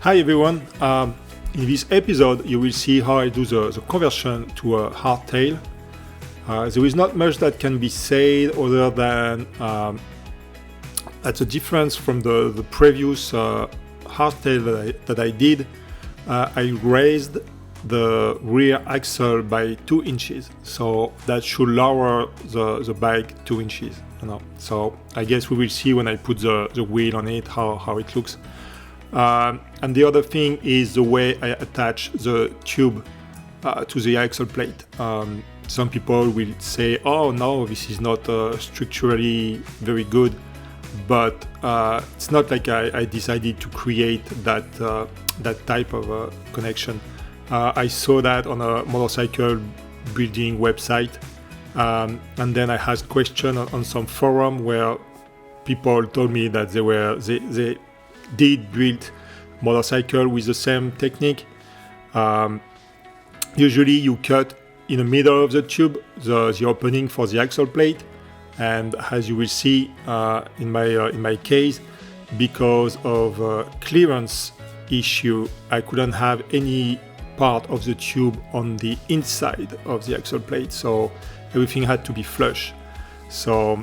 Hi everyone, in this episode you will see how I do the conversion to a hardtail. There is not much that can be said other than that's a difference from the previous hardtail that I did. I raised the rear axle by 2 inches, so that should lower the bike 2 inches. So I guess we will see when I put the wheel on it how it looks. And the other thing is the way I attach the tube to the axle plate. Some people will say, oh no, this is not structurally very good, but it's not like I decided to create that type of connection. I saw that on a motorcycle building website, and then I asked questions on some forum where people told me that they did build motorcycle with the same technique. Usually you cut in the middle of the tube the opening for the axle plate, and as you will see in my case, because of clearance issue, I couldn't have any part of the tube on the inside of the axle plate, so everything had to be flush. So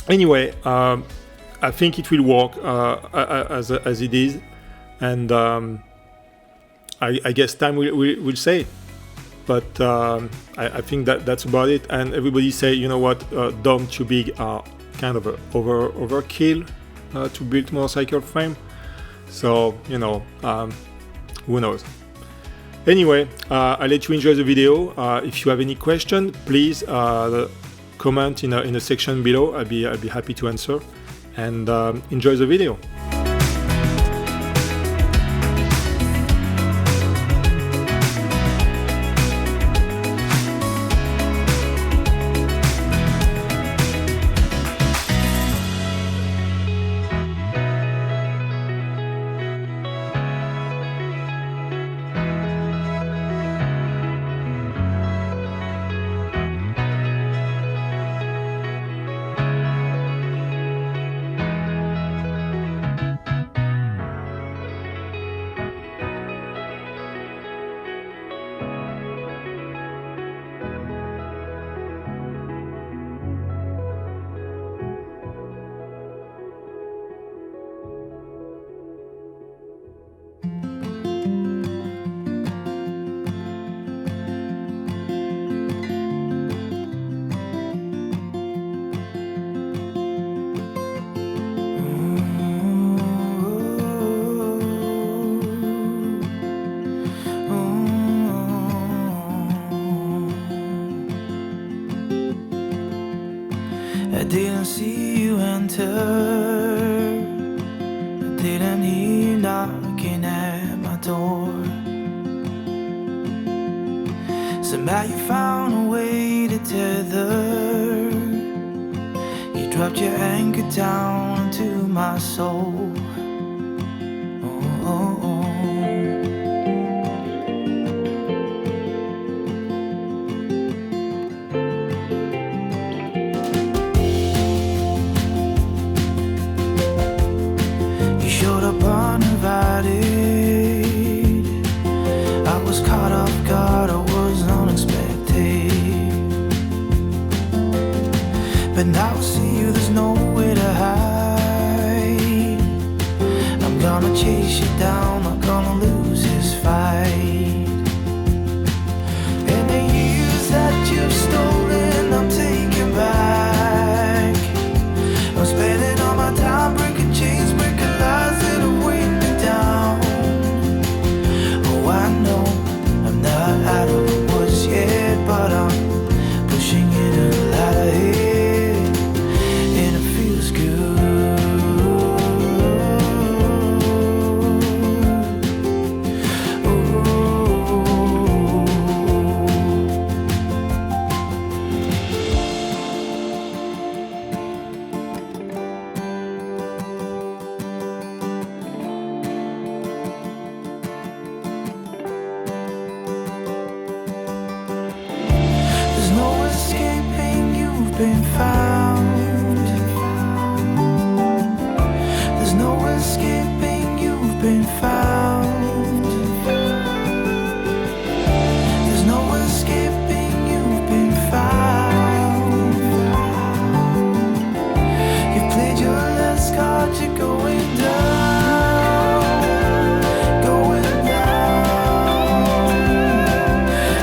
anyway, I think it will work as it is, and I guess time will say. But I think that's about it. And everybody say, you know what, dome too big are kind of overkill to build motorcycle frame. So who knows. Anyway, I'll let you enjoy the video. If you have any question, please comment in the section below. I'll be happy to answer. And enjoy the video. I didn't see you enter, I didn't hear you knocking at my door. Somehow you found a way to tether, you dropped your anchor down into my soul. Oh, oh, oh. Showed up uninvited, I was caught off guard, I was unexpected. But now I see you, there's nowhere to hide. I'm gonna chase you down, not gonna lose this fight. And the years that you've stolen, I'm taking back. I'm spending all my time breaking chains, breaking lies that have weighed me down. Oh, I know I'm not out of the woods yet, but I'm pushing it a lot ahead, and it feels good. played your last card, you're going down, going down.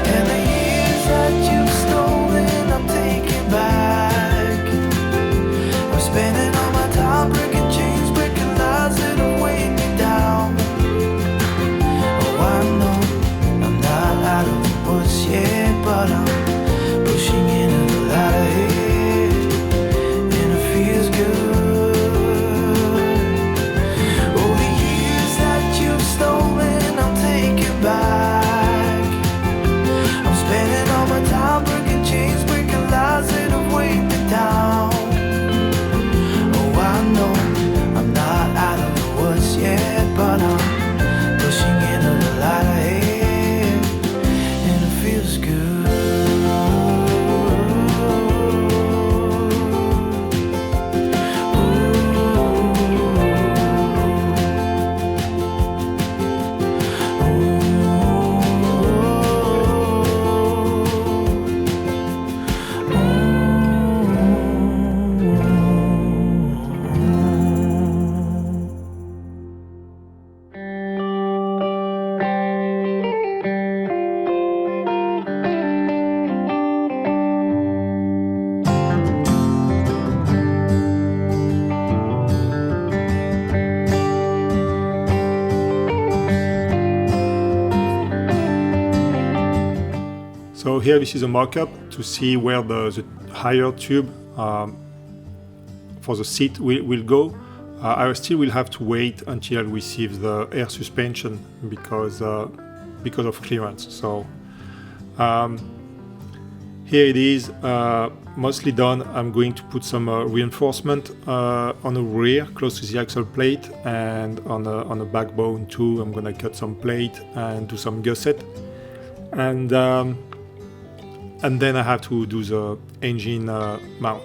And the years that you've stolen, I'm taking back. I'm spending all my time breaking chains, breaking lies that have weighed me down. Oh, I know I'm not out of the woods yet, but I'm pushing into the light ahead, and it feels good. Oh, the years that you've stolen, I'm taking back. I'm spending all my time breaking chains, breaking lies that have weighed me down. Oh, I know I'm not out of the woods yet, but I'm pushing into the light ahead, and it feels good. So here this is a mock-up to see where the higher tube for the seat will go. I still will have to wait until I receive the air suspension because of clearance. So here it is, mostly done. I'm going to put some reinforcement on the rear close to the axle plate, and on the backbone too. I'm gonna cut some plate and do some gusset, and then I have to do the engine mount.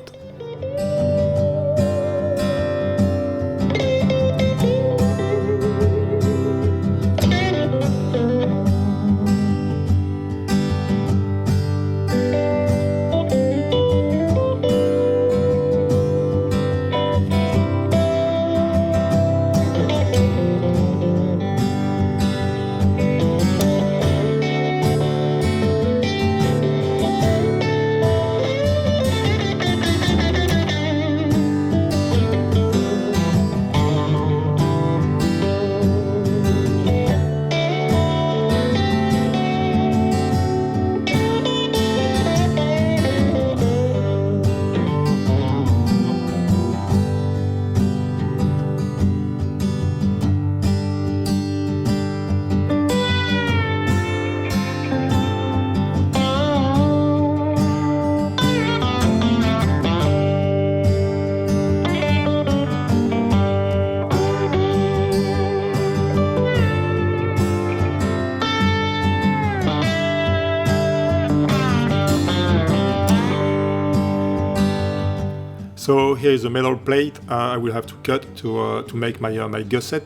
So here is a metal plate I will have to cut to make my gusset,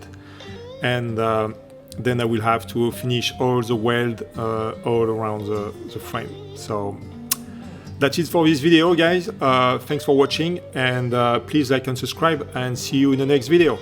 and then I will have to finish all the weld all around the frame. So that's it for this video, guys. Thanks for watching, and please like and subscribe, and see you in the next video.